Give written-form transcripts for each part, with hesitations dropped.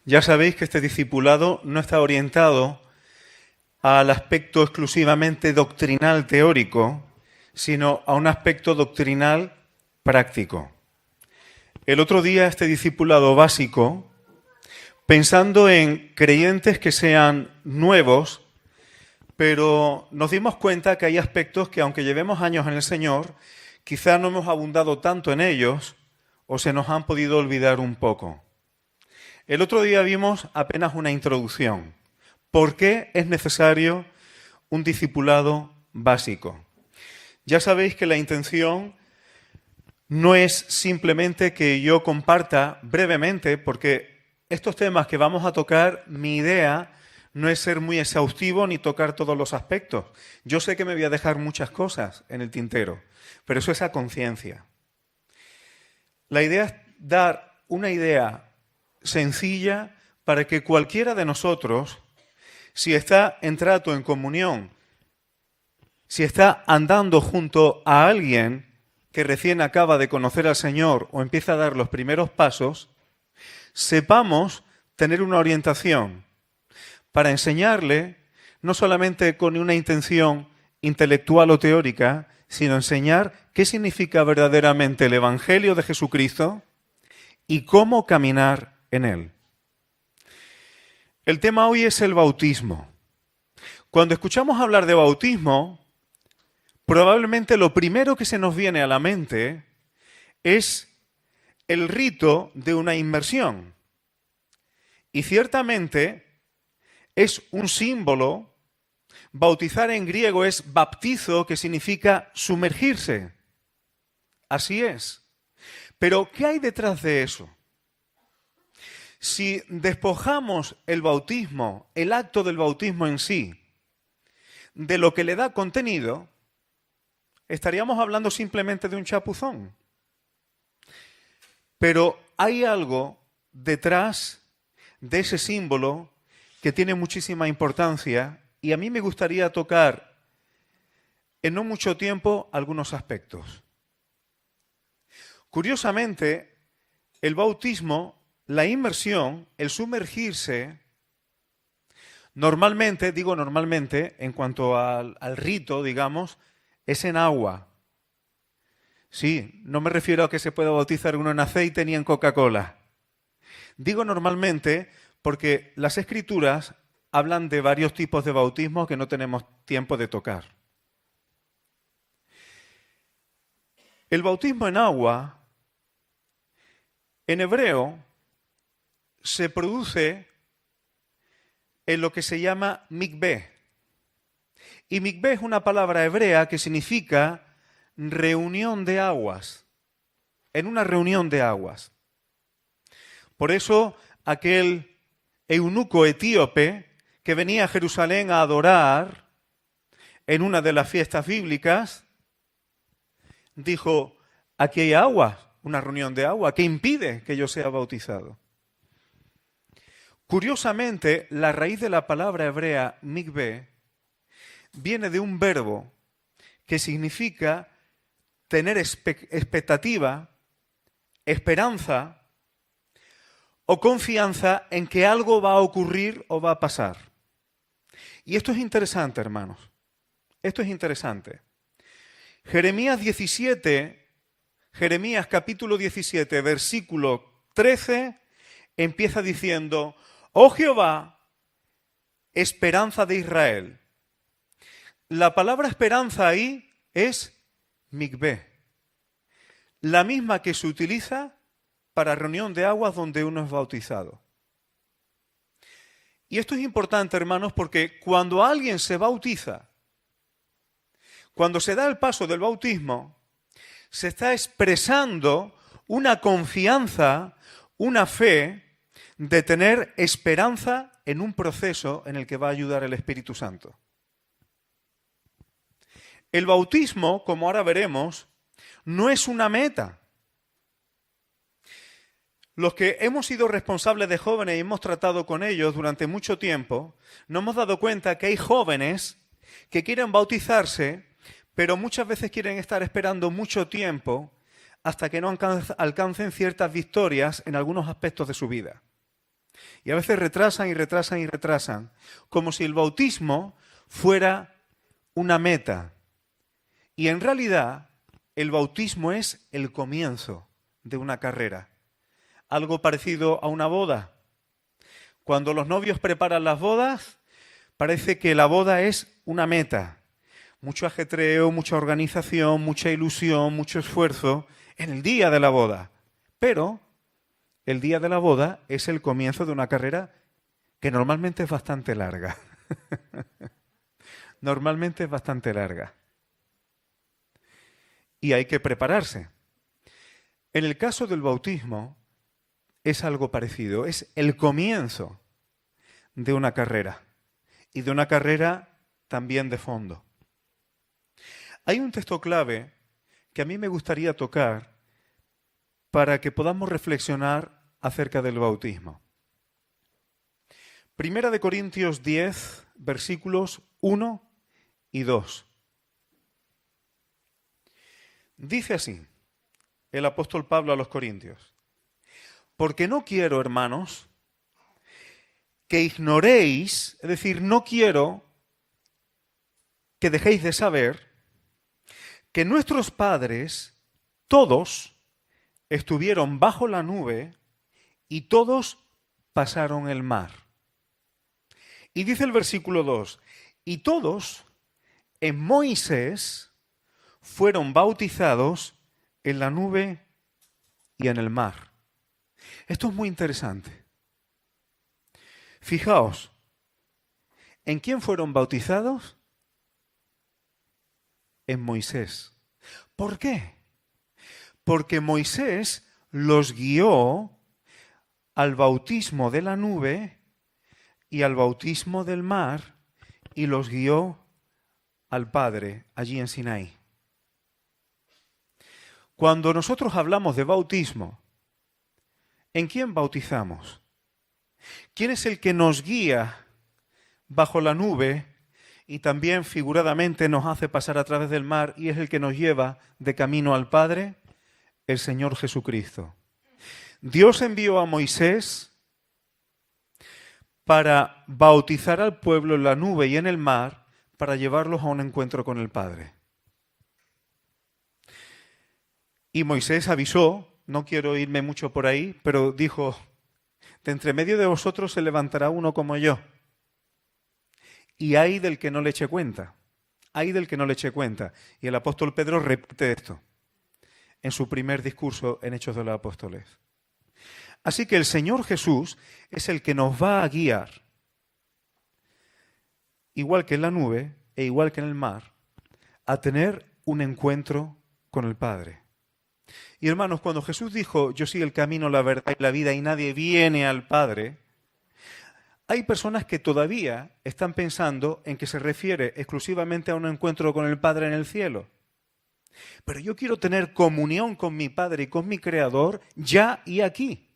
Ya sabéis que este discipulado no está orientado al aspecto exclusivamente doctrinal teórico, sino a un aspecto doctrinal práctico. El otro día este discipulado básico, pensando en creyentes que sean nuevos, pero nos dimos cuenta que hay aspectos que aunque llevemos años en el Señor, quizá no hemos abundado tanto en ellos o se nos han podido olvidar un poco. El otro día vimos apenas una introducción. ¿Por qué es necesario un discipulado básico? Ya sabéis que la intención no es simplemente que yo comparta brevemente, porque estos temas que vamos a tocar, mi idea no es ser muy exhaustivo ni tocar todos los aspectos. Yo sé que me voy a dejar muchas cosas en el tintero, pero eso es a conciencia. La idea es dar una idea sencilla para que cualquiera de nosotros, si está en trato, en comunión, si está andando junto a alguien que recién acaba de conocer al Señor o empieza a dar los primeros pasos, sepamos tener una orientación para enseñarle, no solamente con una intención intelectual o teórica, sino enseñar qué significa verdaderamente el Evangelio de Jesucristo y cómo caminar en él. El tema hoy es el bautismo. Cuando escuchamos hablar de bautismo, probablemente lo primero que se nos viene a la mente es el rito de una inmersión. Y ciertamente es un símbolo. Bautizar en griego es baptizo, que significa sumergirse. Así es. Pero ¿qué hay detrás de eso? Si despojamos el bautismo, el acto del bautismo en sí, de lo que le da contenido, estaríamos hablando simplemente de un chapuzón. Pero hay algo detrás de ese símbolo que tiene muchísima importancia y a mí me gustaría tocar en no mucho tiempo algunos aspectos. Curiosamente, el bautismo, la inmersión, el sumergirse, normalmente, digo normalmente, en cuanto al rito, digamos, es en agua. Sí, no me refiero a que se pueda bautizar uno en aceite ni en Coca-Cola. Digo normalmente porque las Escrituras hablan de varios tipos de bautismo que no tenemos tiempo de tocar. El bautismo en agua, en hebreo, se produce en lo que se llama mikveh. Y mikveh es una palabra hebrea que significa reunión de aguas, en una reunión de aguas. Por eso aquel eunuco etíope que venía a Jerusalén a adorar en una de las fiestas bíblicas, dijo, aquí hay agua, una reunión de agua, ¿qué impide que yo sea bautizado? Curiosamente, la raíz de la palabra hebrea mikveh viene de un verbo que significa tener expectativa, esperanza o confianza en que algo va a ocurrir o va a pasar. Y esto es interesante, hermanos. Esto es interesante. Jeremías capítulo 17, versículo 13, empieza diciendo, oh Jehová, esperanza de Israel. La palabra esperanza ahí es mikveh, la misma que se utiliza para reunión de aguas donde uno es bautizado. Y esto es importante, hermanos, porque cuando alguien se bautiza, cuando se da el paso del bautismo, se está expresando una confianza, una fe de tener esperanza en un proceso en el que va a ayudar el Espíritu Santo. El bautismo, como ahora veremos, no es una meta. Los que hemos sido responsables de jóvenes y hemos tratado con ellos durante mucho tiempo, nos hemos dado cuenta que hay jóvenes que quieren bautizarse, pero muchas veces quieren estar esperando mucho tiempo hasta que no alcancen ciertas victorias en algunos aspectos de su vida. Y a veces retrasan y retrasan y retrasan, como si el bautismo fuera una meta. Y en realidad el bautismo es el comienzo de una carrera. Algo parecido a una boda. Cuando los novios preparan las bodas, parece que la boda es una meta. Mucho ajetreo, mucha organización, mucha ilusión, mucho esfuerzo en el día de la boda. Pero el día de la boda es el comienzo de una carrera que normalmente es bastante larga. Normalmente es bastante larga. Y hay que prepararse. En el caso del bautismo es algo parecido. Es el comienzo de una carrera. Y de una carrera también de fondo. Hay un texto clave que a mí me gustaría tocar para que podamos reflexionar acerca del bautismo. Primera de Corintios 10, versículos 1 y 2. Dice así el apóstol Pablo a los Corintios: porque no quiero, hermanos, que ignoréis, es decir, no quiero que dejéis de saber que nuestros padres, todos, estuvieron bajo la nube y todos pasaron el mar. Y dice el versículo 2, y todos en Moisés fueron bautizados en la nube y en el mar. Esto es muy interesante. Fijaos, ¿en quién fueron bautizados? En Moisés. ¿Por qué? Porque Moisés los guió al bautismo de la nube y al bautismo del mar y los guió al Padre allí en Sinaí. Cuando nosotros hablamos de bautismo, ¿en quién bautizamos? ¿Quién es el que nos guía bajo la nube y también figuradamente nos hace pasar a través del mar y es el que nos lleva de camino al Padre? El Señor Jesucristo. Dios envió a Moisés para bautizar al pueblo en la nube y en el mar para llevarlos a un encuentro con el Padre. Y Moisés avisó, no quiero irme mucho por ahí, pero dijo: de entre medio de vosotros se levantará uno como yo. Y hay del que no le eche cuenta. Hay del que no le eche cuenta. Y el apóstol Pedro repite esto en su primer discurso en Hechos de los Apóstoles. Así que el Señor Jesús es el que nos va a guiar, igual que en la nube e igual que en el mar, a tener un encuentro con el Padre. Y hermanos, cuando Jesús dijo: yo soy el camino, la verdad y la vida y nadie viene al Padre, hay personas que todavía están pensando en que se refiere exclusivamente a un encuentro con el Padre en el cielo. Pero yo quiero tener comunión con mi Padre y con mi Creador ya y aquí.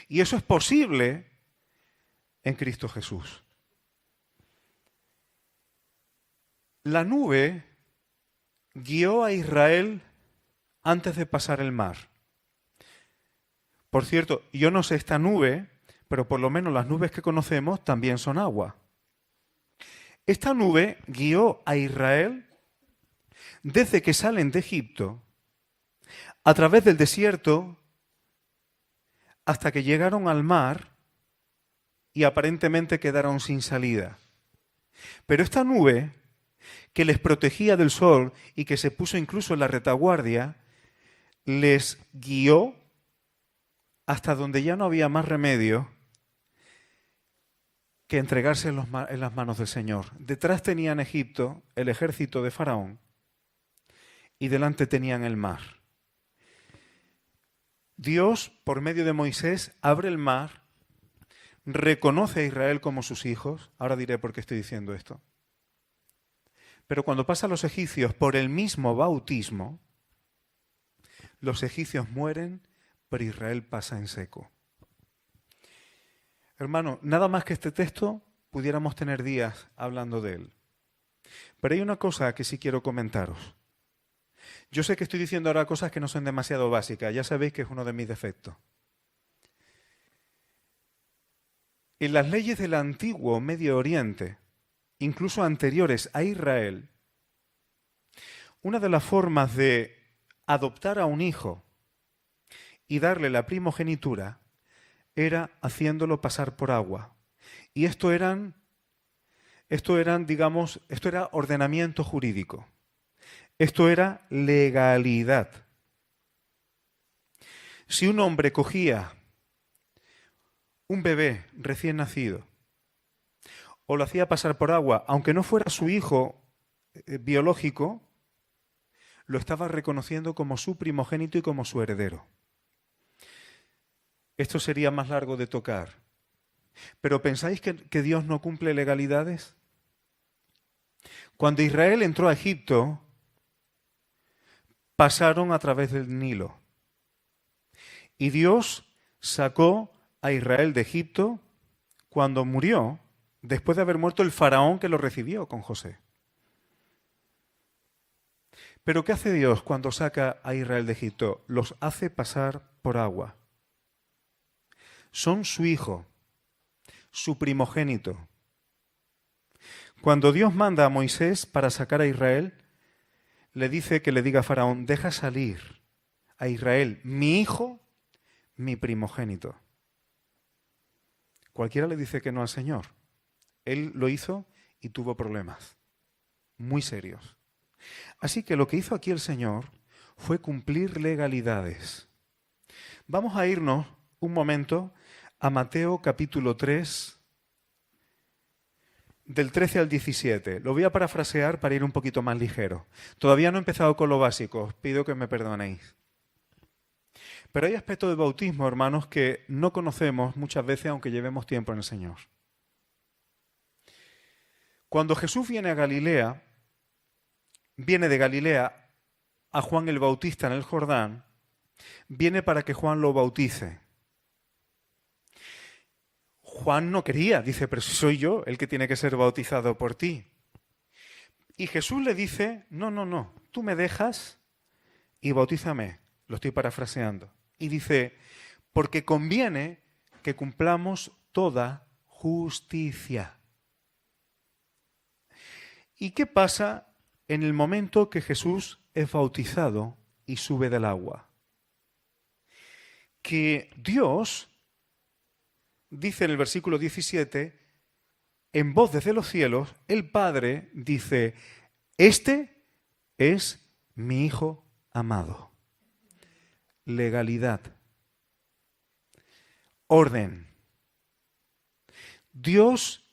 Y eso es posible en Cristo Jesús. La nube guió a Israel antes de pasar el mar. Por cierto, yo no sé esta nube, pero por lo menos las nubes que conocemos también son agua. Esta nube guió a Israel desde que salen de Egipto, a través del desierto, hasta que llegaron al mar y aparentemente quedaron sin salida. Pero esta nube, que les protegía del sol y que se puso incluso en la retaguardia, les guió hasta donde ya no había más remedio que entregarse en las manos del Señor. Detrás tenían Egipto, el ejército de Faraón, y delante tenían el mar. Dios, por medio de Moisés, abre el mar, reconoce a Israel como sus hijos. Ahora diré por qué estoy diciendo esto. Pero cuando pasan los egipcios por el mismo bautismo, los egipcios mueren, pero Israel pasa en seco. Hermano, nada más que este texto pudiéramos tener días hablando de él. Pero hay una cosa que sí quiero comentaros. Yo sé que estoy diciendo ahora cosas que no son demasiado básicas, ya sabéis que es uno de mis defectos. En las leyes del antiguo Medio Oriente, incluso anteriores a Israel, una de las formas de adoptar a un hijo y darle la primogenitura era haciéndolo pasar por agua. Y esto era ordenamiento jurídico. Esto era legalidad. Si un hombre cogía un bebé recién nacido o lo hacía pasar por agua, aunque no fuera su hijo biológico, lo estaba reconociendo como su primogénito y como su heredero. Esto sería más largo de tocar. ¿Pero pensáis que Dios no cumple legalidades? Cuando Israel entró a Egipto, pasaron a través del Nilo. Y Dios sacó a Israel de Egipto cuando murió, después de haber muerto el faraón que lo recibió con José. Pero ¿qué hace Dios cuando saca a Israel de Egipto? Los hace pasar por agua. Son su hijo, su primogénito. Cuando Dios manda a Moisés para sacar a Israel, le dice que le diga a Faraón, deja salir a Israel, mi hijo, mi primogénito. Cualquiera le dice que no al Señor. Él lo hizo y tuvo problemas muy serios. Así que lo que hizo aquí el Señor fue cumplir legalidades. Vamos a irnos un momento a Mateo capítulo 3, del 13 al 17. Lo voy a parafrasear para ir un poquito más ligero. Todavía no he empezado con lo básico, os pido que me perdonéis. Pero hay aspectos del bautismo, hermanos, que no conocemos muchas veces aunque llevemos tiempo en el Señor. Cuando Jesús viene de Galilea a Juan el Bautista en el Jordán, viene para que Juan lo bautice. Juan no quería, dice, pero si soy yo el que tiene que ser bautizado por ti. Y Jesús le dice, no, tú me dejas y bautízame. Lo estoy parafraseando. Y dice, porque conviene que cumplamos toda justicia. ¿Y qué pasa en el momento que Jesús es bautizado y sube del agua? Que Dios dice en el versículo 17, en voz desde los cielos, el Padre dice, este es mi Hijo amado. Legalidad. Orden. Dios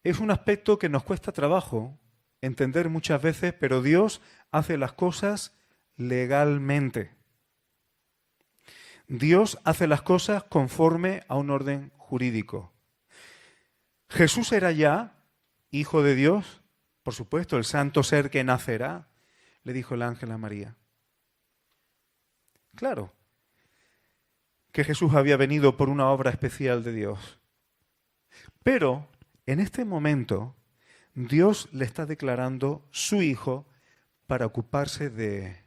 es un aspecto que nos cuesta trabajo entender muchas veces, pero Dios hace las cosas legalmente. Dios hace las cosas conforme a un orden jurídico. Jesús era ya hijo de Dios, por supuesto, el santo ser que nacerá, le dijo el ángel a María. Claro que Jesús había venido por una obra especial de Dios. Pero en este momento Dios le está declarando su hijo para ocuparse de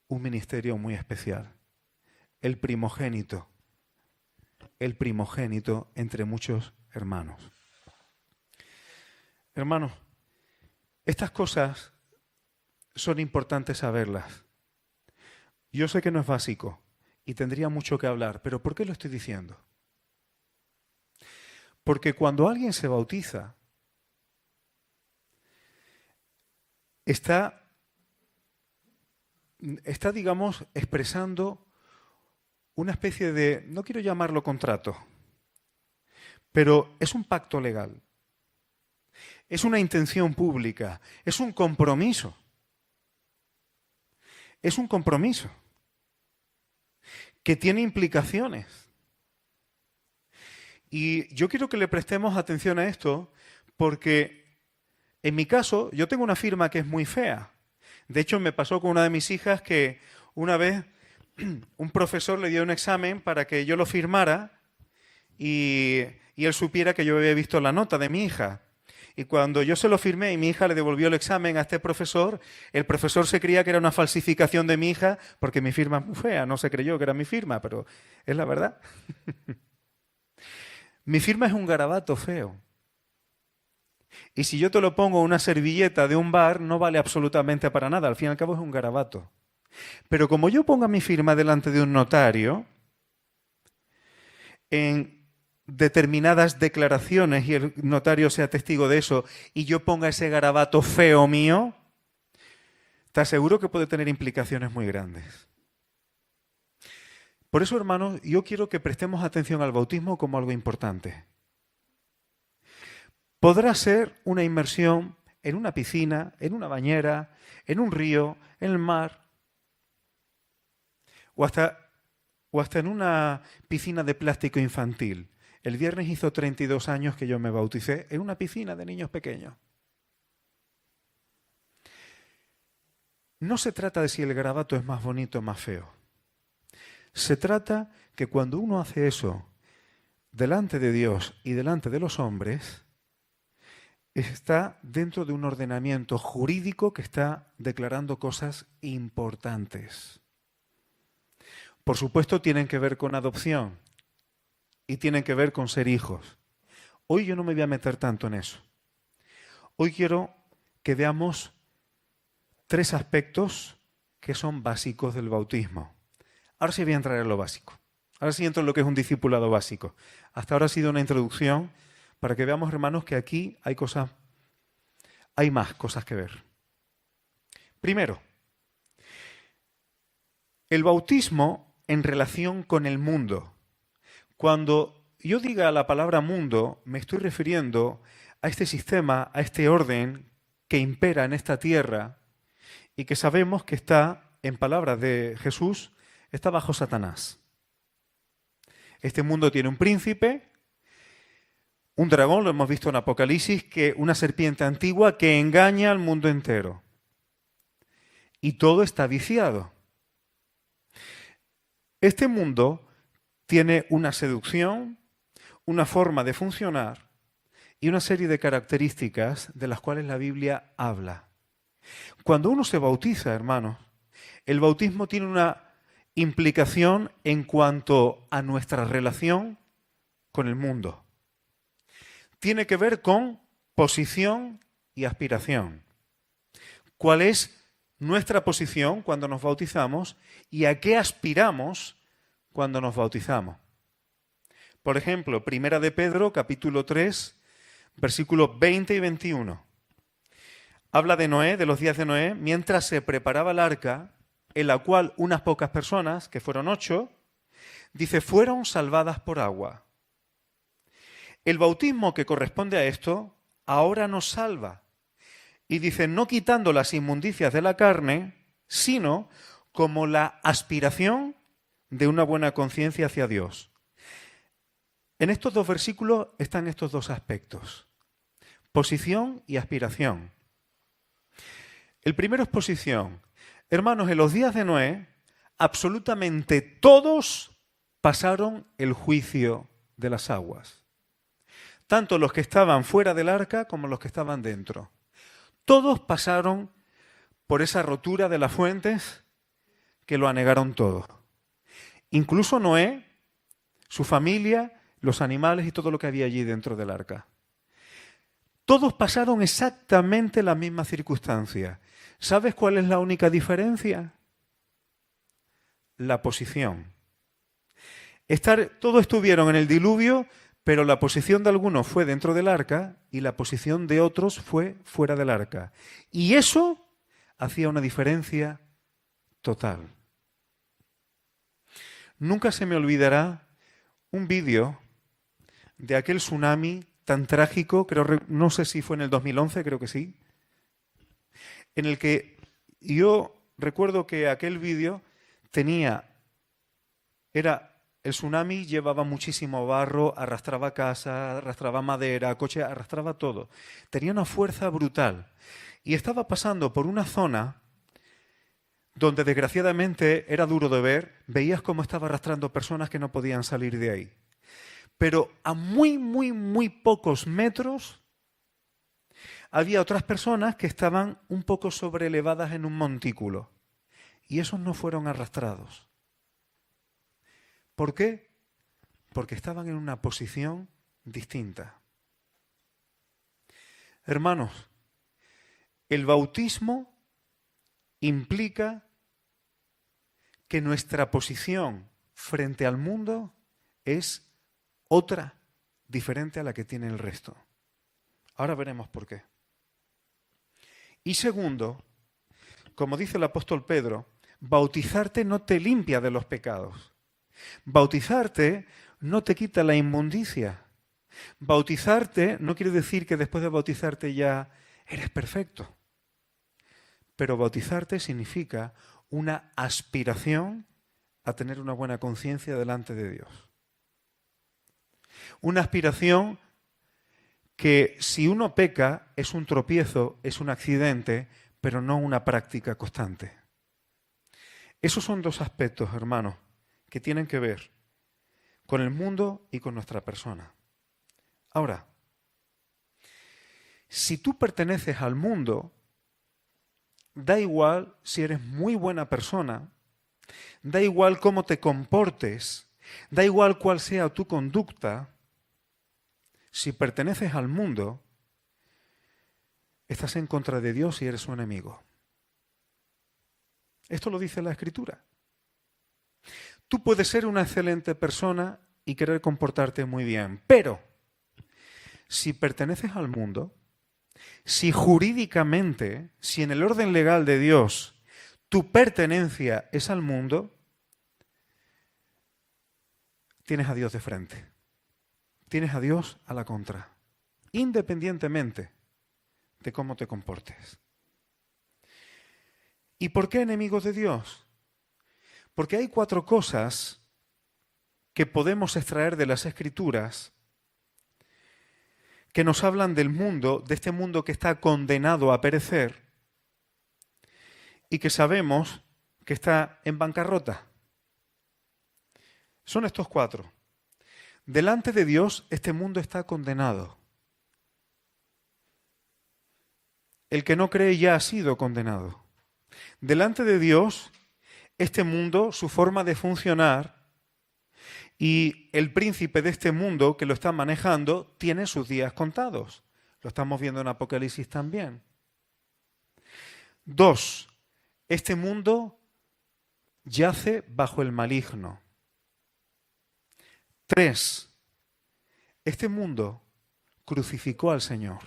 un ministerio muy especial. El primogénito entre muchos hermanos. Hermanos, estas cosas son importantes saberlas. Yo sé que no es básico y tendría mucho que hablar, pero ¿por qué lo estoy diciendo? Porque cuando alguien se bautiza, está, digamos, expresando una especie de, no quiero llamarlo contrato, pero es un pacto legal, es una intención pública, es un compromiso. Es un compromiso que tiene implicaciones. Y yo quiero que le prestemos atención a esto porque en mi caso yo tengo una firma que es muy fea. De hecho, me pasó con una de mis hijas que una vez un profesor le dio un examen para que yo lo firmara y él supiera que yo había visto la nota de mi hija. Y cuando yo se lo firmé y mi hija le devolvió el examen a este profesor, el profesor se creía que era una falsificación de mi hija porque mi firma es muy fea. No se creyó que era mi firma, pero es la verdad. Mi firma es un garabato feo. Y si yo te lo pongo en una servilleta de un bar, no vale absolutamente para nada. Al fin y al cabo es un garabato. Pero como yo ponga mi firma delante de un notario, en determinadas declaraciones y el notario sea testigo de eso, y yo ponga ese garabato feo mío, te aseguro que puede tener implicaciones muy grandes. Por eso, hermanos, yo quiero que prestemos atención al bautismo como algo importante. Podrá ser una inmersión en una piscina, en una bañera, en un río, en el mar, o hasta en una piscina de plástico infantil. El viernes hizo 32 años que yo me bauticé en una piscina de niños pequeños. No se trata de si el garabato es más bonito o más feo. Se trata que cuando uno hace eso delante de Dios y delante de los hombres, está dentro de un ordenamiento jurídico que está declarando cosas importantes. Por supuesto, tienen que ver con adopción y tienen que ver con ser hijos. Hoy yo no me voy a meter tanto en eso. Hoy quiero que veamos 3 aspectos que son básicos del bautismo. Ahora sí voy a entrar en lo básico. Ahora sí entro en lo que es un discipulado básico. Hasta ahora ha sido una introducción para que veamos, hermanos, que aquí hay más cosas que ver. Primero, el bautismo en relación con el mundo. Cuando yo diga la palabra mundo, me estoy refiriendo a este sistema, a este orden que impera en esta tierra y que sabemos que está, en palabras de Jesús, está bajo Satanás. Este mundo tiene un príncipe, un dragón, lo hemos visto en Apocalipsis, que una serpiente antigua que engaña al mundo entero. Y todo está viciado. Este mundo tiene una seducción, una forma de funcionar y una serie de características de las cuales la Biblia habla. Cuando uno se bautiza, hermanos, el bautismo tiene una implicación en cuanto a nuestra relación con el mundo. Tiene que ver con posición y aspiración. ¿Cuál es nuestra posición cuando nos bautizamos y a qué aspiramos cuando nos bautizamos? Por ejemplo, Primera de Pedro, capítulo 3, versículos 20 y 21. Habla de Noé, de los días de Noé, mientras se preparaba el arca, en la cual unas pocas personas, que fueron 8, dice, fueron salvadas por agua. El bautismo que corresponde a esto, ahora nos salva. Y dice, no quitando las inmundicias de la carne, sino como la aspiración de una buena conciencia hacia Dios. En estos 2 versículos están estos 2 aspectos, posición y aspiración. El primero es posición. Hermanos, en los días de Noé, absolutamente todos pasaron el juicio de las aguas. Tanto los que estaban fuera del arca como los que estaban dentro. Todos pasaron por esa rotura de las fuentes que lo anegaron todo. Incluso Noé, su familia, los animales y todo lo que había allí dentro del arca. Todos pasaron exactamente la misma circunstancia. ¿Sabes cuál es la única diferencia? La posición. Todos estuvieron en el diluvio, pero la posición de algunos fue dentro del arca y la posición de otros fue fuera del arca. Y eso hacía una diferencia total. Nunca se me olvidará un vídeo de aquel tsunami tan trágico, no sé si fue en el 2011, creo que sí, en el que yo recuerdo que aquel vídeo el tsunami llevaba muchísimo barro, arrastraba casa, arrastraba madera, coche, arrastraba todo. Tenía una fuerza brutal. Y estaba pasando por una zona donde desgraciadamente era duro de ver, veías cómo estaba arrastrando personas que no podían salir de ahí. Pero a muy, muy, muy pocos metros había otras personas que estaban un poco sobrelevadas en un montículo. Y esos no fueron arrastrados. ¿Por qué? Porque estaban en una posición distinta. Hermanos, el bautismo implica que nuestra posición frente al mundo es otra, diferente a la que tiene el resto. Ahora veremos por qué. Y segundo, como dice el apóstol Pedro, bautizarte no te limpia de los pecados. Bautizarte no te quita la inmundicia. Bautizarte no quiere decir que después de bautizarte ya eres perfecto. Pero bautizarte significa una aspiración a tener una buena conciencia delante de Dios. Una aspiración que si uno peca es un tropiezo, es un accidente, pero no una práctica constante. Esos son dos aspectos, hermanos, que tienen que ver con el mundo y con nuestra persona. Ahora, si tú perteneces al mundo, da igual si eres muy buena persona, da igual cómo te comportes, da igual cuál sea tu conducta, si perteneces al mundo, estás en contra de Dios y eres su enemigo. Esto lo dice la Escritura. Tú puedes ser una excelente persona y querer comportarte muy bien, pero si perteneces al mundo, si jurídicamente, si en el orden legal de Dios, tu pertenencia es al mundo, tienes a Dios de frente. Tienes a Dios a la contra, independientemente de cómo te comportes. ¿Y por qué enemigos de Dios? Porque hay 4 cosas que podemos extraer de las Escrituras que nos hablan del mundo, de este mundo que está condenado a perecer y que sabemos que está en bancarrota. Son estos 4. Delante de Dios, este mundo está condenado. El que no cree ya ha sido condenado. Delante de Dios, este mundo, su forma de funcionar y el príncipe de este mundo que lo está manejando tiene sus días contados. Lo estamos viendo en Apocalipsis también. 2. Este mundo yace bajo el maligno. 3. Este mundo crucificó al Señor.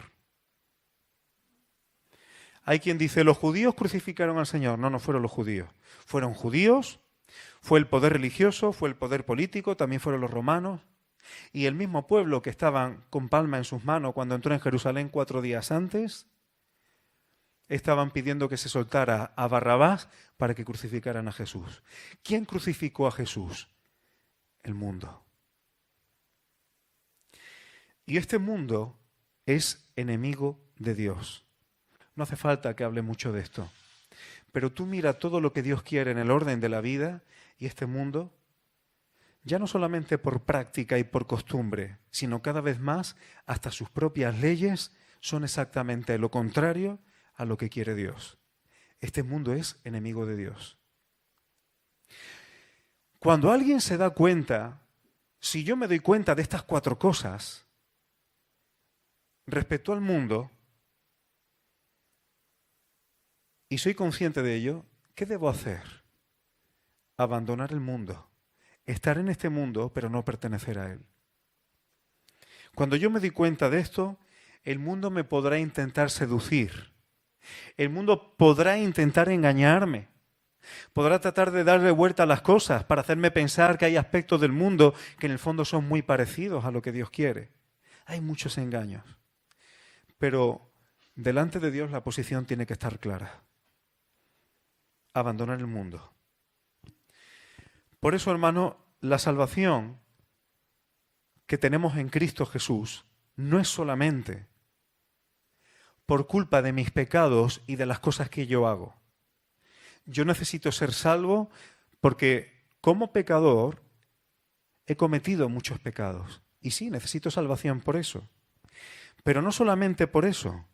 Hay quien dice, los judíos crucificaron al Señor. No, no fueron los judíos. Fueron judíos, fue el poder religioso, fue el poder político, también fueron los romanos. Y el mismo pueblo que estaban con palma en sus manos cuando entró en Jerusalén 4 días antes, estaban pidiendo que se soltara a Barrabás para que crucificaran a Jesús. ¿Quién crucificó a Jesús? El mundo. Y este mundo es enemigo de Dios. No hace falta que hable mucho de esto. Pero tú mira todo lo que Dios quiere en el orden de la vida y este mundo, ya no solamente por práctica y por costumbre, sino cada vez más hasta sus propias leyes son exactamente lo contrario a lo que quiere Dios. Este mundo es enemigo de Dios. Cuando alguien se da cuenta, si yo me doy cuenta de estas 4 cosas, respecto al mundo, y soy consciente de ello, ¿qué debo hacer? Abandonar el mundo, estar en este mundo, pero no pertenecer a él. Cuando yo me di cuenta de esto, el mundo me podrá intentar seducir, el mundo podrá intentar engañarme, podrá tratar de darle vuelta a las cosas para hacerme pensar que hay aspectos del mundo que en el fondo son muy parecidos a lo que Dios quiere. Hay muchos engaños. Pero delante de Dios la posición tiene que estar clara. Abandonar el mundo. Por eso, hermano, la salvación que tenemos en Cristo Jesús no es solamente por culpa de mis pecados y de las cosas que yo hago. Yo necesito ser salvo porque como pecador he cometido muchos pecados. Y sí, necesito salvación por eso. Pero no solamente por eso,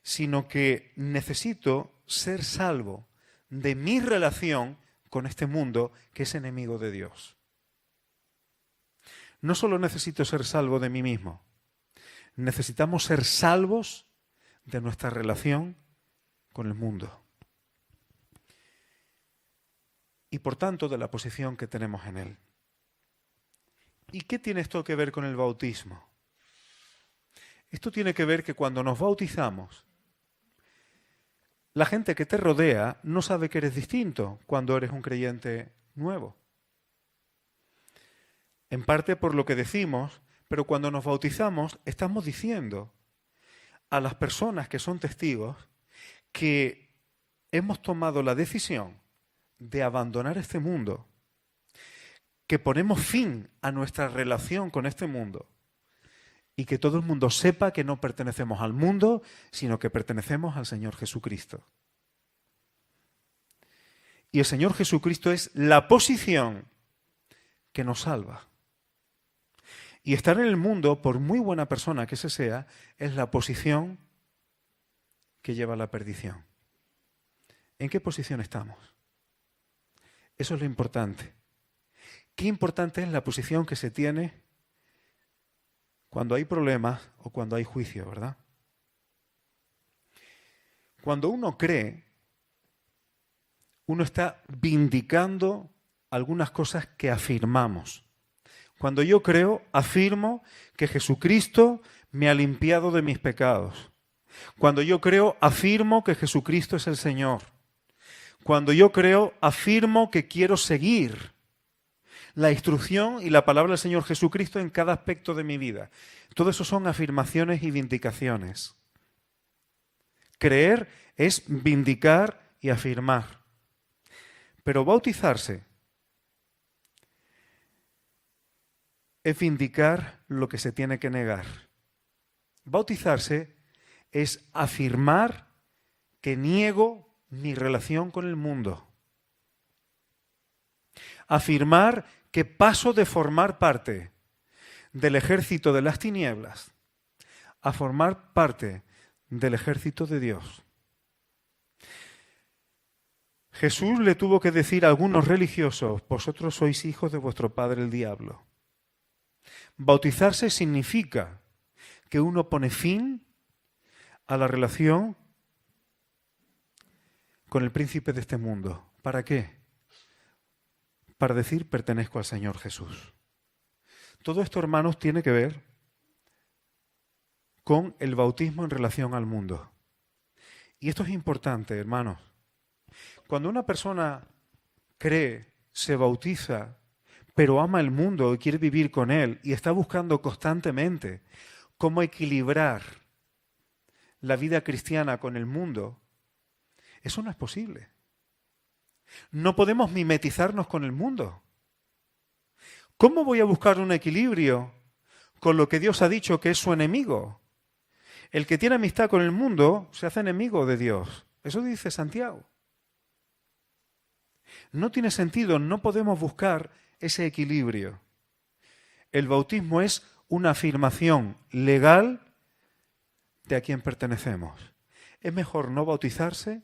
sino que necesito ser salvo de mi relación con este mundo que es enemigo de Dios. no solo necesito ser salvo de mí mismo, necesitamos ser salvos de nuestra relación con el mundo. Y por tanto de la posición que tenemos en él. ¿Y qué tiene esto que ver con el bautismo? Esto tiene que ver que cuando nos bautizamos, la gente que te rodea no sabe que eres distinto cuando eres un creyente nuevo. En parte por lo que decimos, pero cuando nos bautizamos estamos diciendo a las personas que son testigos que hemos tomado la decisión de abandonar este mundo, que ponemos fin a nuestra relación con este mundo y que todo el mundo sepa que no pertenecemos al mundo, sino que pertenecemos al Señor Jesucristo. Y el Señor Jesucristo es la posición que nos salva. Y estar en el mundo, por muy buena persona que se sea, es la posición que lleva a la perdición. ¿En qué posición estamos? Eso es lo importante. Qué importante es la posición que se tiene cuando hay problemas o cuando hay juicio, ¿verdad? Cuando uno cree, uno está vindicando algunas cosas que afirmamos. Cuando yo creo, afirmo que Jesucristo me ha limpiado de mis pecados. Cuando yo creo, afirmo que Jesucristo es el Señor. Cuando yo creo, afirmo que quiero seguir la instrucción y la palabra del Señor Jesucristo en cada aspecto de mi vida. Todo eso son afirmaciones y vindicaciones. Creer es vindicar y afirmar. Pero bautizarse es vindicar lo que se tiene que negar. Bautizarse es afirmar que niego mi relación con el mundo. Afirmar que paso de formar parte del ejército de las tinieblas a formar parte del ejército de Dios. Jesús le tuvo que decir a algunos religiosos: vosotros sois hijos de vuestro padre el diablo. Bautizarse significa que uno pone fin a la relación con el príncipe de este mundo. ¿Para qué? Para decir pertenezco al Señor Jesús. Todo esto, hermanos, tiene que ver con el bautismo en relación al mundo. Y esto es importante, hermanos. Cuando una persona cree, se bautiza, pero ama el mundo y quiere vivir con él y está buscando constantemente cómo equilibrar la vida cristiana con el mundo, eso no es posible. No podemos mimetizarnos con el mundo. ¿Cómo voy a buscar un equilibrio con lo que Dios ha dicho que es su enemigo? El que tiene amistad con el mundo se hace enemigo de Dios. Eso dice Santiago. No tiene sentido, no podemos buscar ese equilibrio. El bautismo es una afirmación legal de a quién pertenecemos. Es mejor no bautizarse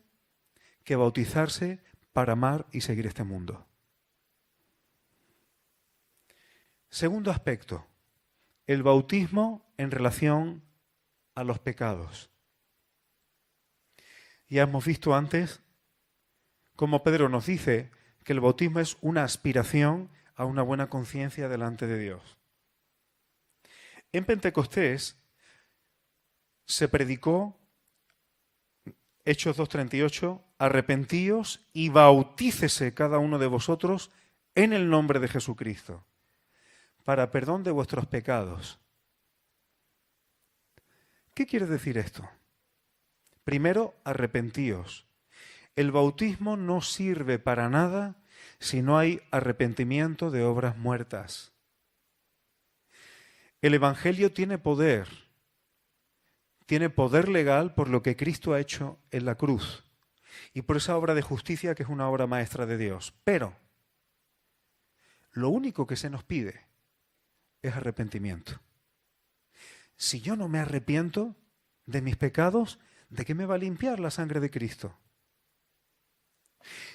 que bautizarse para amar y seguir este mundo. Segundo aspecto, el bautismo en relación a los pecados. Ya hemos visto antes cómo Pedro nos dice que el bautismo es una aspiración a una buena conciencia delante de Dios. En Pentecostés se predicó, Hechos 2:38, arrepentíos y bautícese cada uno de vosotros en el nombre de Jesucristo, para perdón de vuestros pecados. ¿Qué quiere decir esto? Primero, arrepentíos. El bautismo no sirve para nada si no hay arrepentimiento de obras muertas. El Evangelio tiene poder legal por lo que Cristo ha hecho en la cruz y por esa obra de justicia que es una obra maestra de Dios. Pero lo único que se nos pide es arrepentimiento. Si yo no me arrepiento de mis pecados, ¿de qué me va a limpiar la sangre de Cristo?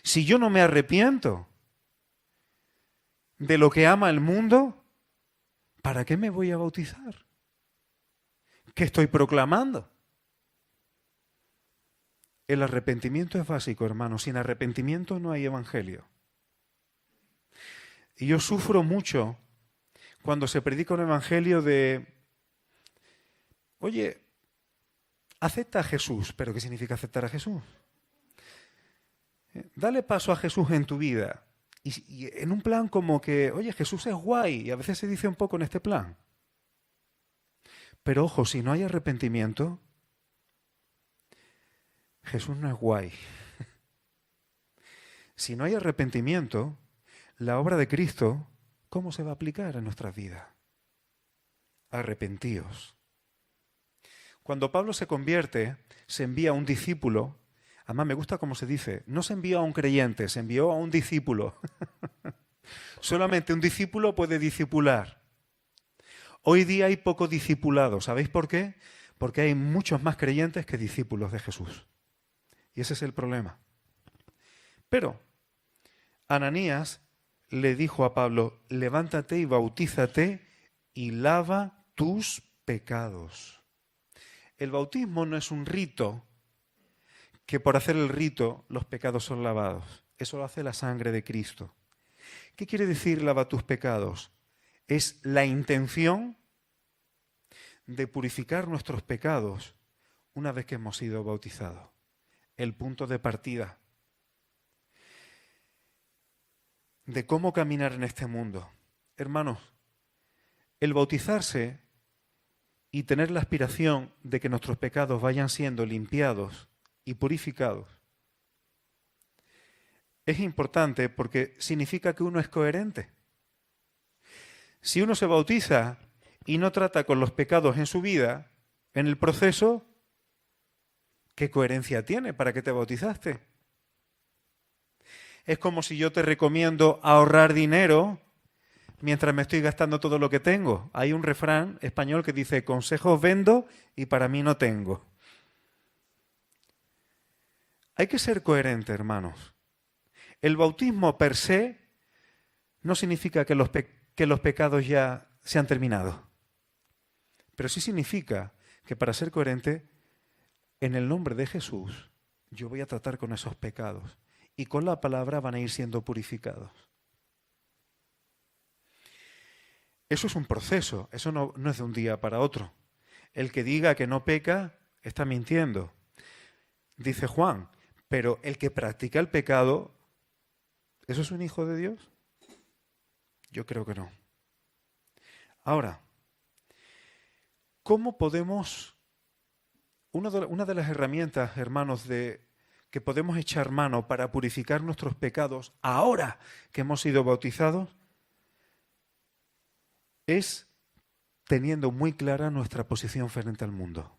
Si yo no me arrepiento de lo que ama el mundo, ¿para qué me voy a bautizar? ¿Qué estoy proclamando? El arrepentimiento es básico, hermano. Sin arrepentimiento no hay evangelio. Y yo sufro mucho cuando se predica un evangelio de, oye, acepta a Jesús. ¿Pero qué significa aceptar a Jesús? Dale paso a Jesús en tu vida. Y en un plan como que, oye, Jesús es guay. Y a veces se dice un poco en este plan. Pero ojo, si no hay arrepentimiento, Jesús no es guay. Si no hay arrepentimiento, la obra de Cristo, ¿cómo se va a aplicar en nuestras vidas? Arrepentíos. Cuando Pablo se convierte, se envía a un discípulo. Además, me gusta cómo se dice. No se envió a un creyente, se envió a un discípulo. Solamente un discípulo puede discipular. Hoy día hay poco discipulado. ¿Sabéis por qué? Porque hay muchos más creyentes que discípulos de Jesús. Y ese es el problema. Pero Ananías le dijo a Pablo, levántate y bautízate y lava tus pecados. El bautismo no es un rito que por hacer el rito los pecados son lavados. Eso lo hace la sangre de Cristo. ¿Qué quiere decir lava tus pecados? Es la intención de purificar nuestros pecados una vez que hemos sido bautizados. El punto de partida de cómo caminar en este mundo. Hermanos, el bautizarse y tener la aspiración de que nuestros pecados vayan siendo limpiados y purificados es importante porque significa que uno es coherente. Si uno se bautiza y no trata con los pecados en su vida, en el proceso, ¿qué coherencia tiene? ¿Para qué te bautizaste? Es como si yo te recomiendo ahorrar dinero mientras me estoy gastando todo lo que tengo. Hay un refrán español que dice, consejos vendo y para mí no tengo. Hay que ser coherente, hermanos. El bautismo per se no significa que los pecados ya se han terminado. Pero sí significa que para ser coherente, en el nombre de Jesús, yo voy a tratar con esos pecados. Y con la palabra van a ir siendo purificados. Eso es un proceso, eso no es de un día para otro. El que diga que no peca, está mintiendo. Dice Juan, pero el que practica el pecado, ¿eso es un hijo de Dios? Yo creo que no. Ahora, ¿cómo podemos, una de las herramientas, hermanos, que podemos echar mano para purificar nuestros pecados ahora que hemos sido bautizados, es teniendo muy clara nuestra posición frente al mundo.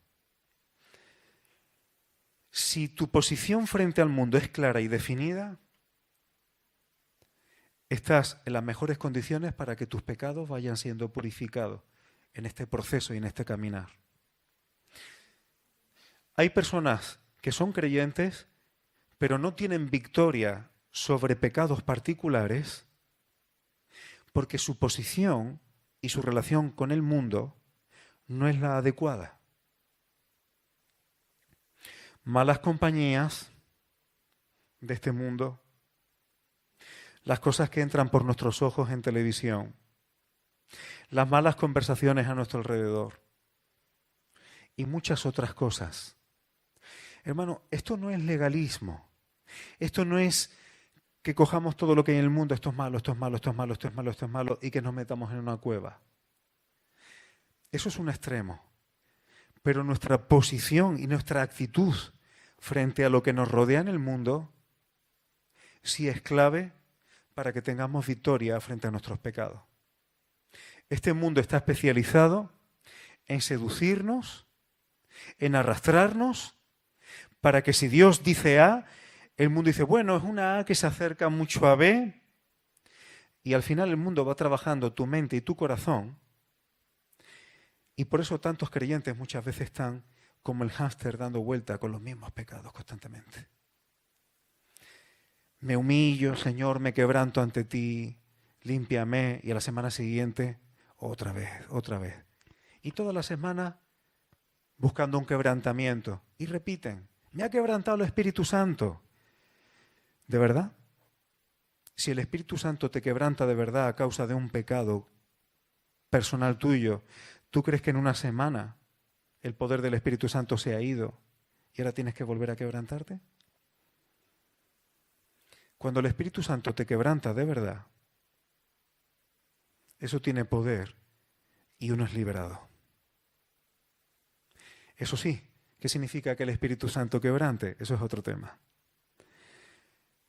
Si tu posición frente al mundo es clara y definida, estás en las mejores condiciones para que tus pecados vayan siendo purificados en este proceso y en este caminar. Hay personas que son creyentes, pero no tienen victoria sobre pecados particulares porque su posición y su relación con el mundo no es la adecuada. Malas compañías de este mundo, las cosas que entran por nuestros ojos en televisión, las malas conversaciones a nuestro alrededor y muchas otras cosas. Hermano, esto no es legalismo. Esto no es que cojamos todo lo que hay en el mundo, esto es malo, esto es malo, esto es malo, esto es malo, esto es malo, y que nos metamos en una cueva. Eso es un extremo. Pero nuestra posición y nuestra actitud frente a lo que nos rodea en el mundo sí es clave para que tengamos victoria frente a nuestros pecados. Este mundo está especializado en seducirnos, en arrastrarnos, para que si Dios dice A, el mundo dice, bueno, es una A que se acerca mucho a B, y al final el mundo va trabajando tu mente y tu corazón, y por eso tantos creyentes muchas veces están como el hámster dando vuelta con los mismos pecados constantemente. Me humillo, Señor, me quebranto ante ti, límpiame, y a la semana siguiente otra vez, otra vez. Y toda la semana buscando un quebrantamiento. Y repiten, me ha quebrantado el Espíritu Santo. ¿De verdad? Si el Espíritu Santo te quebranta de verdad a causa de un pecado personal tuyo, ¿tú crees que en una semana el poder del Espíritu Santo se ha ido y ahora tienes que volver a quebrantarte? Cuando el Espíritu Santo te quebranta de verdad, eso tiene poder y uno es liberado. Eso sí, ¿qué significa que el Espíritu Santo quebrante? Eso es otro tema.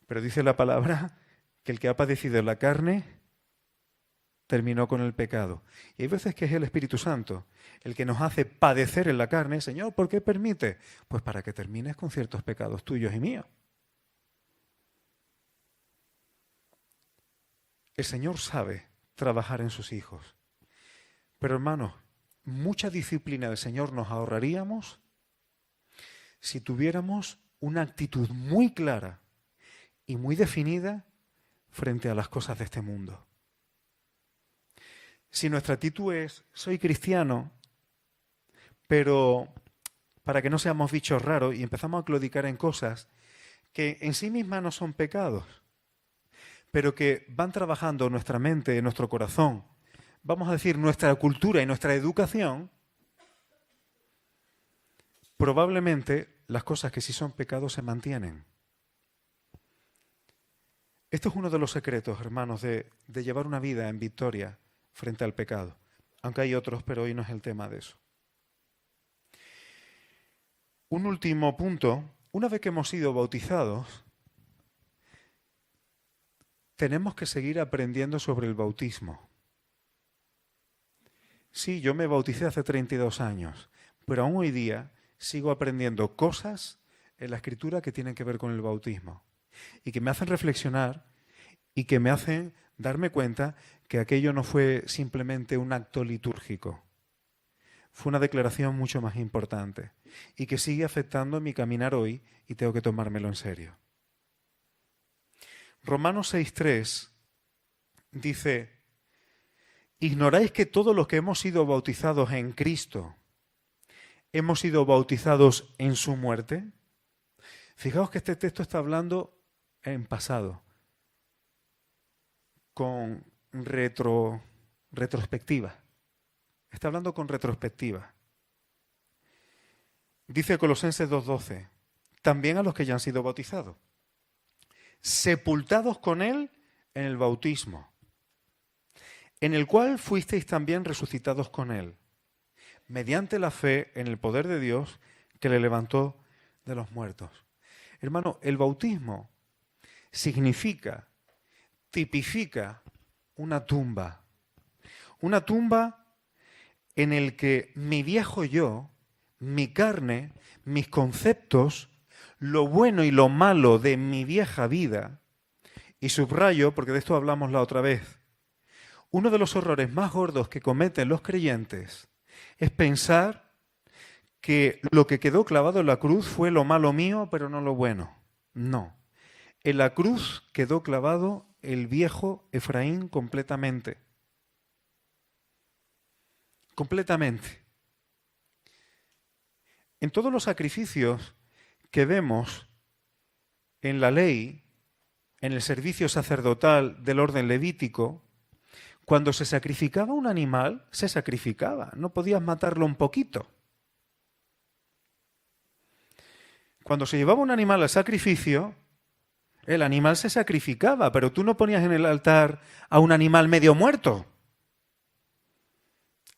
Pero dice la palabra que el que ha padecido en la carne terminó con el pecado. Y hay veces que es el Espíritu Santo el que nos hace padecer en la carne. Señor, ¿por qué permite? Pues para que termines con ciertos pecados tuyos y míos. El Señor sabe trabajar en sus hijos. Pero hermanos, mucha disciplina del Señor nos ahorraríamos si tuviéramos una actitud muy clara y muy definida frente a las cosas de este mundo. Si nuestra actitud es, soy cristiano, pero para que no seamos bichos raros y empezamos a claudicar en cosas que en sí mismas no son pecados, pero que van trabajando nuestra mente, nuestro corazón, vamos a decir nuestra cultura y nuestra educación, probablemente las cosas que sí son pecados se mantienen. Esto es uno de los secretos, hermanos, de llevar una vida en victoria frente al pecado. Aunque hay otros, pero hoy no es el tema de eso. Un último punto. Una vez que hemos sido bautizados, tenemos que seguir aprendiendo sobre el bautismo. Sí, yo me bauticé hace 32 años, pero aún hoy día sigo aprendiendo cosas en la Escritura que tienen que ver con el bautismo y que me hacen reflexionar y que me hacen darme cuenta que aquello no fue simplemente un acto litúrgico. Fue una declaración mucho más importante y que sigue afectando mi caminar hoy y tengo que tomármelo en serio. Romanos 6:3 dice, ¿ignoráis que todos los que hemos sido bautizados en Cristo hemos sido bautizados en su muerte? Fijaos que este texto está hablando en pasado, con retrospectiva. Está hablando con retrospectiva. Dice Colosenses 2:12, también a los que ya han sido bautizados, sepultados con Él en el bautismo, en el cual fuisteis también resucitados con Él, mediante la fe en el poder de Dios que le levantó de los muertos. Hermano, el bautismo significa, tipifica una tumba en el que mi viejo yo, mi carne, mis conceptos, lo bueno y lo malo de mi vieja vida, y subrayo, porque de esto hablamos la otra vez, uno de los errores más gordos que cometen los creyentes es pensar que lo que quedó clavado en la cruz fue lo malo mío, pero no lo bueno. No. En la cruz quedó clavado el viejo Efraín completamente. Completamente. En todos los sacrificios que vemos en la ley, en el servicio sacerdotal del orden levítico, cuando se sacrificaba un animal, se sacrificaba. No podías matarlo un poquito. Cuando se llevaba un animal al sacrificio, el animal se sacrificaba, pero tú no ponías en el altar a un animal medio muerto.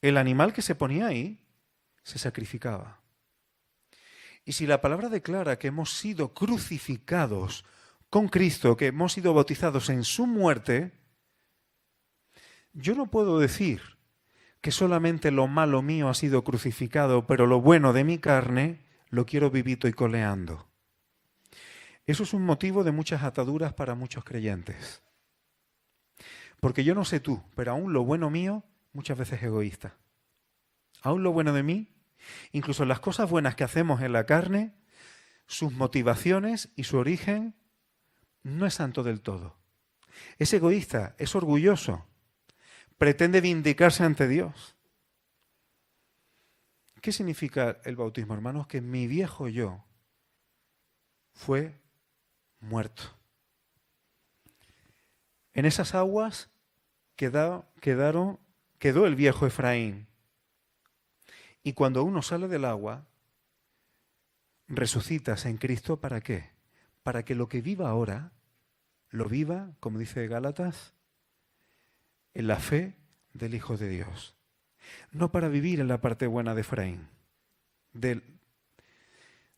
El animal que se ponía ahí se sacrificaba. Y si la palabra declara que hemos sido crucificados con Cristo, que hemos sido bautizados en su muerte, yo no puedo decir que solamente lo malo mío ha sido crucificado, pero lo bueno de mi carne lo quiero vivito y coleando. Eso es un motivo de muchas ataduras para muchos creyentes. Porque yo no sé tú, pero aún lo bueno mío muchas veces es egoísta. Aún lo bueno de mí, incluso las cosas buenas que hacemos en la carne, sus motivaciones y su origen no es santo del todo. Es egoísta, es orgulloso. pretende vindicarse ante Dios. ¿Qué significa el bautismo, hermanos? Que mi viejo yo fue muerto. En esas aguas quedó el viejo Efraín. Y cuando uno sale del agua, resucitas en Cristo, ¿para qué? Para que lo que viva ahora, lo viva, como dice Gálatas, en la fe del Hijo de Dios. No para vivir en la parte buena de Efraín, de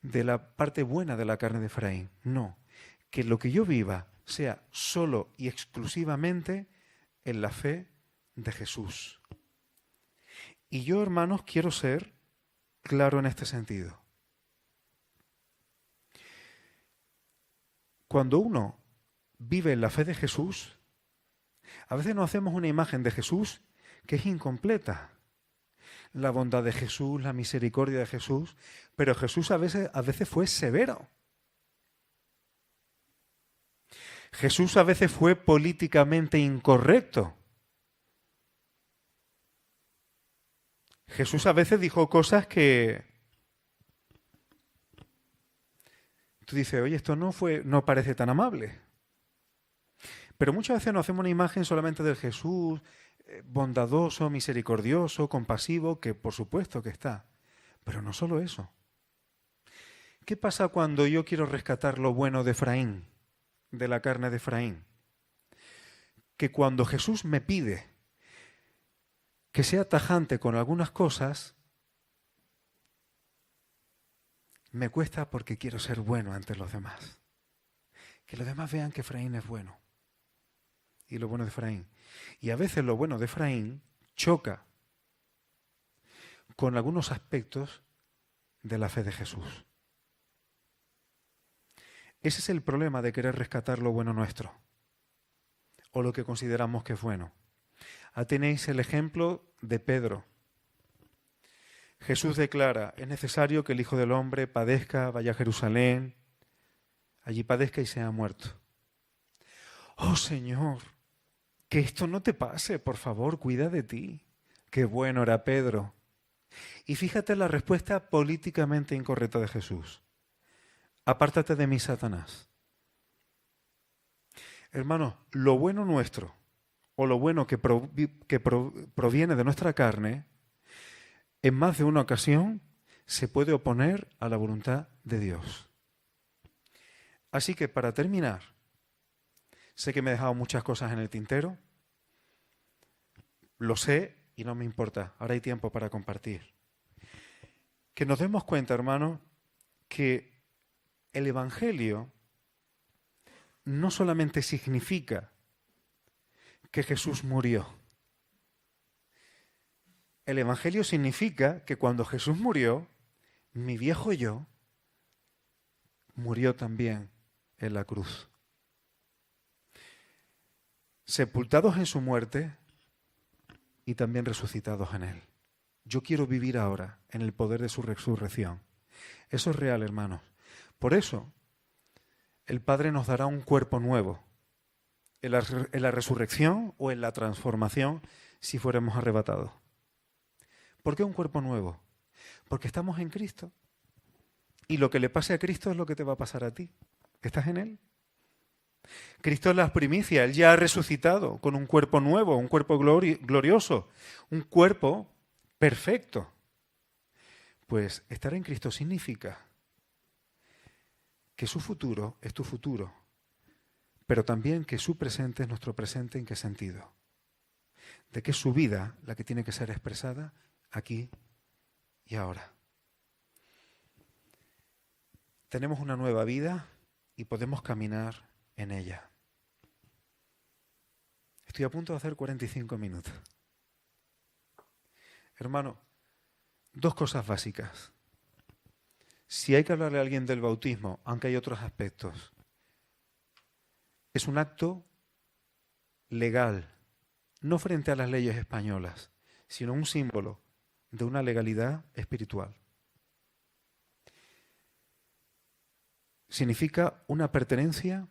la parte buena de la carne de Efraín. No, que lo que yo viva sea solo y exclusivamente en la fe de Jesús. Y yo, hermanos, quiero ser claro en este sentido. Cuando uno vive en la fe de Jesús, a veces nos hacemos una imagen de Jesús que es incompleta. La bondad de Jesús, la misericordia de Jesús, pero Jesús a veces fue severo. Jesús a veces fue políticamente incorrecto. Jesús a veces dijo cosas que tú dices, oye, esto no parece tan amable. Pero muchas veces nos hacemos una imagen solamente del Jesús bondadoso, misericordioso, compasivo, que por supuesto que está. Pero no solo eso. ¿Qué pasa cuando yo quiero rescatar lo bueno de Efraín, de la carne de Efraín? Que cuando Jesús me pide que sea tajante con algunas cosas, me cuesta porque quiero ser bueno ante los demás. Que los demás vean que Efraín es bueno. Y lo bueno de Efraín. Y a veces lo bueno de Efraín choca con algunos aspectos de la fe de Jesús. Ese es el problema de querer rescatar lo bueno nuestro, o lo que consideramos que es bueno. Ahí tenéis el ejemplo de Pedro. Jesús declara, es necesario que el Hijo del Hombre padezca, vaya a Jerusalén, allí padezca y sea muerto. Oh Señor, que esto no te pase, por favor, cuida de ti. Qué bueno era Pedro. Y fíjate la respuesta políticamente incorrecta de Jesús. Apártate de mí, Satanás. Hermanos, lo bueno nuestro, o lo bueno que proviene de nuestra carne, en más de una ocasión se puede oponer a la voluntad de Dios. Así que para terminar, sé que me he dejado muchas cosas en el tintero, lo sé y no me importa, ahora hay tiempo para compartir. Que nos demos cuenta, hermanos, que el Evangelio no solamente significa que Jesús murió. El Evangelio significa que cuando Jesús murió, mi viejo yo murió también en la cruz. Sepultados en su muerte y también resucitados en él. Yo quiero vivir ahora en el poder de su resurrección. Eso es real, hermanos. Por eso, el Padre nos dará un cuerpo nuevo en la resurrección o en la transformación si fuéramos arrebatados. ¿Por qué un cuerpo nuevo? Porque estamos en Cristo. Y lo que le pase a Cristo es lo que te va a pasar a ti. ¿Estás en Él? Cristo es la primicia. Él ya ha resucitado con un cuerpo nuevo, un cuerpo glorioso, un cuerpo perfecto. Pues estar en Cristo significa que su futuro es tu futuro, pero también que su presente es nuestro presente. ¿En qué sentido? De que es su vida la que tiene que ser expresada aquí y ahora. Tenemos una nueva vida y podemos caminar en ella. Estoy a punto de hacer 45 minutos. Hermano, dos cosas básicas. Si hay que hablarle a alguien del bautismo, aunque hay otros aspectos, es un acto legal, no frente a las leyes españolas, sino un símbolo de una legalidad espiritual. Significa una pertenencia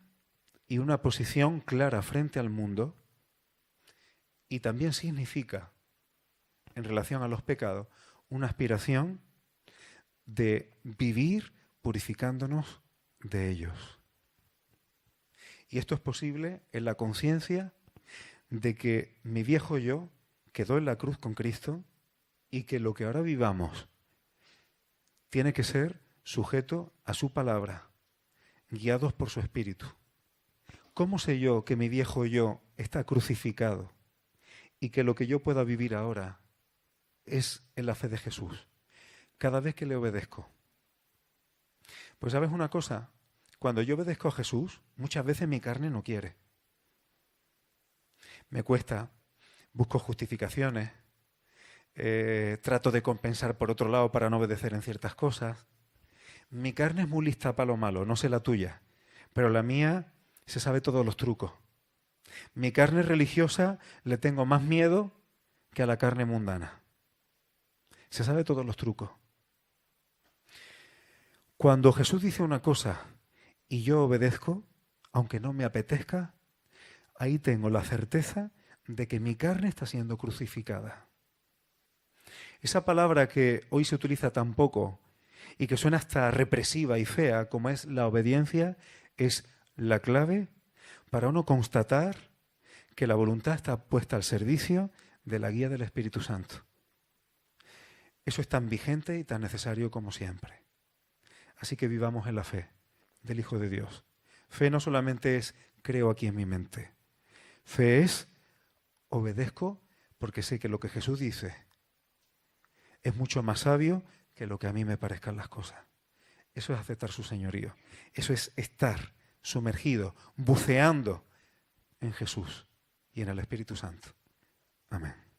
y una posición clara frente al mundo y también significa, en relación a los pecados, una aspiración de vivir purificándonos de ellos. Y esto es posible en la conciencia de que mi viejo yo quedó en la cruz con Cristo y que lo que ahora vivamos tiene que ser sujeto a su palabra, guiados por su Espíritu. ¿Cómo sé yo que mi viejo yo está crucificado y que lo que yo pueda vivir ahora es en la fe de Jesús? Cada vez que le obedezco. Pues ¿sabes una cosa? Cuando yo obedezco a Jesús, muchas veces mi carne no quiere. Me cuesta, busco justificaciones, trato de compensar por otro lado para no obedecer en ciertas cosas. Mi carne es muy lista para lo malo, no sé la tuya, pero la mía se sabe todos los trucos. Mi carne religiosa le tengo más miedo que a la carne mundana. Se sabe todos los trucos. Cuando Jesús dice una cosa y yo obedezco, aunque no me apetezca, ahí tengo la certeza de que mi carne está siendo crucificada. Esa palabra que hoy se utiliza tan poco y que suena hasta represiva y fea, como es la obediencia, es la clave para uno constatar que la voluntad está puesta al servicio de la guía del Espíritu Santo. Eso es tan vigente y tan necesario como siempre. Así que vivamos en la fe del Hijo de Dios. Fe no solamente es creo aquí en mi mente. Fe es obedezco porque sé que lo que Jesús dice es mucho más sabio que lo que a mí me parezcan las cosas. Eso es aceptar su señorío. Eso es estar sumergido, buceando en Jesús y en el Espíritu Santo. Amén.